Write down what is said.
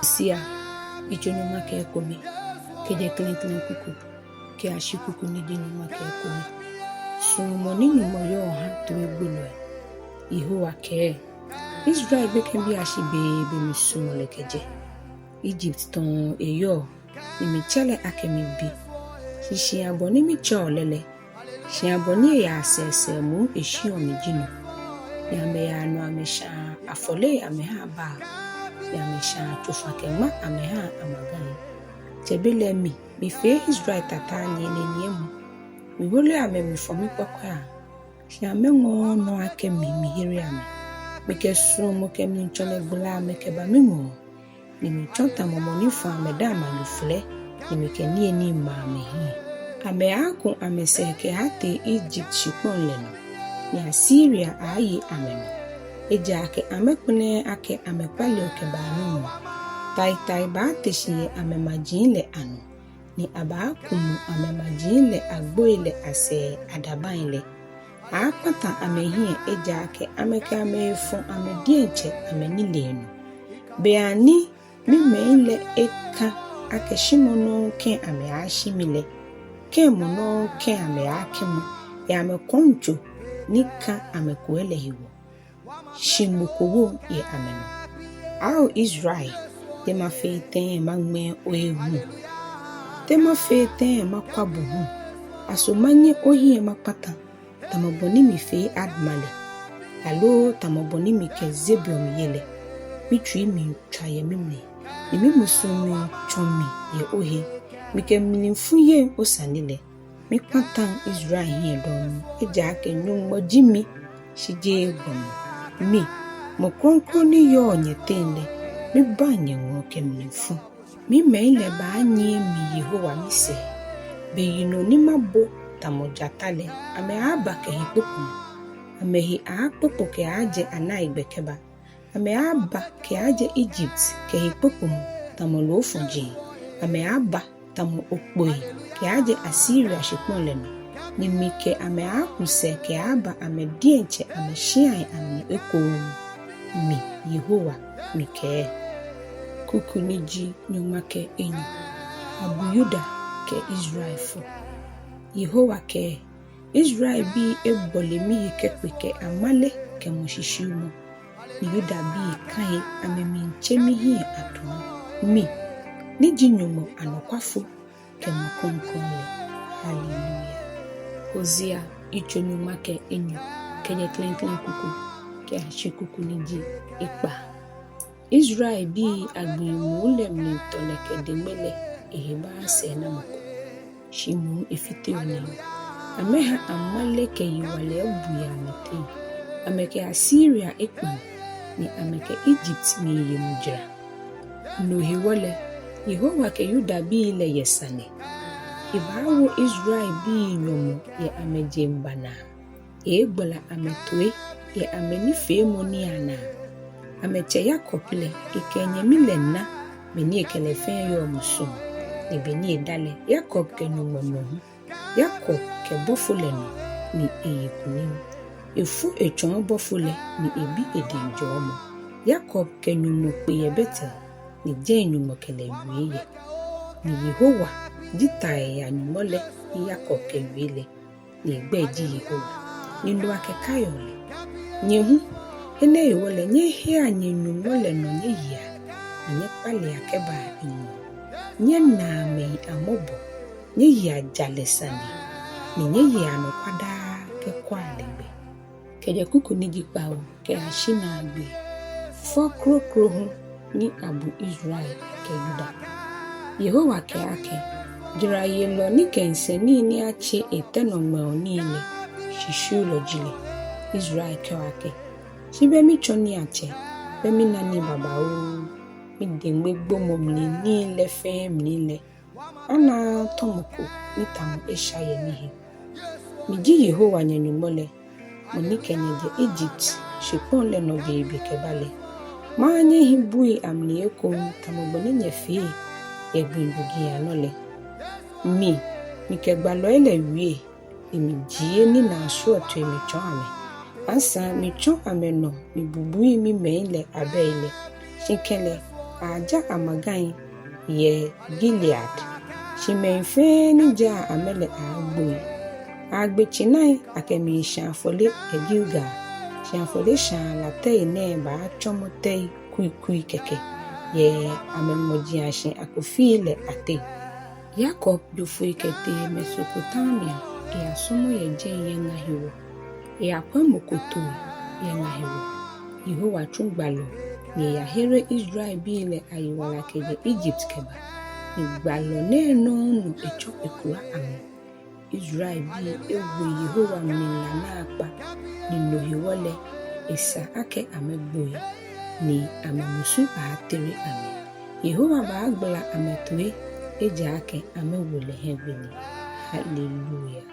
Sia ichonyuma ke komi ke de clinton kuku ke ashikuku ni dinuma ke komi Suɔmɔ ni nyɔŋmɔ yo ha toigbolɔi Yehowa ke Israel be can be ashibe mi sumo lekeje Egypt ton eyo ni mi chele akemi bi shishi aboni mi cholele shi aboni ya asese mu eshi omi jino ya me ya no amesha afole ya me ha ba ya mesha tufakema ame ha amagan tebele mi fe Israel tata ni niemu mi wole ame mi fomi kwakwa shi ame ngo no akemi mi hiri ame mi ke Suɔmɔ ke mi nchole bula me ke ba mi mo ni mi chonta momo ni fa me da ma lu fle ni mi ke ni ma me hi ame akun ame se ke hate Egypt shipon le no ni Assyria ayi ame no eja ke amekune ake amepale oke ba no tai ba teshi ame majin le anu ni aba kumu ame majin le agboile ase adaban le akpata ame hie eja ke ameke ame fon ame dienche ame ni lenu beani mi meile eka ake shimono ke ame ashimile ke mono ke ame akemu ya me koncho nika ame kuele hiwo shimukowo ye ameno ao Israel te ma feten magme oehu te ma feten makwabu hu asomanye ohie makpata tamaboni mi fe admale alo tamaboni mi ke zebiom yele mitwi mi twaye mimne ni mi musumi chomi ye ohe mi ke mninfuye osanile mi kwatan Israel hie don eja ke nyɔŋmɔ jimi shije gbom mi mo kronko ni yo nyetende mi banye ngo ke mninfu mi meile ba anye mi Yehowa mi se be yino ni mabo tamojatale ame aba ke hipoku ame hi akpopo ke aje anai bekeba ame aba ke aje Egypt ke hipoku tamolo funji ame aba tamo okpoi ke aje Assyria shipon leno ni mike ame akuse ke aba ame dienche ame shian ame eko mi Yehowa mike kukuniji nyomake enyu abu Yuda ke Israel fo Yehowa ke Israel bi ebole mi ke peke amale ke moshishimu ni Yuda bi kai ame minche mi hi atun mi ni jinyumo anokwafo ke mokonkonle hallelujah Hosea ichonyuma ke enyu ke de klenklen kuku ke ashikuku niji ipa Israel bi agbimu le mi tole ke demele eheba se na moko shimu efite oni ameha amale ke yiwale buya mete ameke Assyria ekpan ni ameke Egypt mi yemujra no hiwole Yehowa ke Yuda bi le yesane ibawo Israel bi nyomo ye amejembana egbola ametoe ye ameni femo ni ana ameche Jacob le ikenye milenna beni ekelefen yo muso ni beni edale Jacob ke nyomo no Jacob ke bofule no ni eyekuni efu echon bofule ni ebi edinjomo Jacob ke nyomo pe yebete ni je nyomo kele wiye ni Yehowa ditae ya nyumole ni Jacob ke wile ni egbeji Yehowa ni ndo akekayole nyehu ene yewole nye he anye nyumole no nye ya nye pale akeba inyo nye na me amobo nye ya jalesani ni nye ya no kwada ke kwalegbe keje kuku ni jipao ke ashina agbe fo kroko hu ni abu Israel ke Yuda Yehowa ke ake jira yelo ni kenseni ni ache eteno ni ile shishulo jile Israel ke ake sibe mi choni ache be mi nani baba o mi dengbe gbomo mi ni ile fe mi ile ana tomoko ni tamu eshaye nihi mi ji Yehowa nyanyumole mo ni kenyeje Egypt shipon le no bebe ke bale ma nye hibui amni eko tamobone nyefe egbinbugi anole mi ke gbalo ele wie imi jie ni na so to emi chon ame Asa micho ameno mibubui mi meile abeile. Shinkele aja amagan ye Gilead. Shimenfe ni ja amele agboi. Agbechinai akemi shanfole e Gilgal. Shanfole shan latei ne ba chomotei kui keke. Ye amemojiashin akofile ate. Jacob dufui kete Mesopotamia. E asomo ye jen ye ngahiwo. E akwa mokoto ye ngahiwo. Yehowa chungbalo. Ni ya here Israel bile ayiwala keje Egypt keba. Igbalo ne no echo ekura ame. Israel bi ewe Yehowa mnila na akpa. Ni lohiwole esa ake amegboye. Ni amemusu ahatere ame. Yehowa ba agbala ametwe eja ake amewole hebeni. Hallelujah.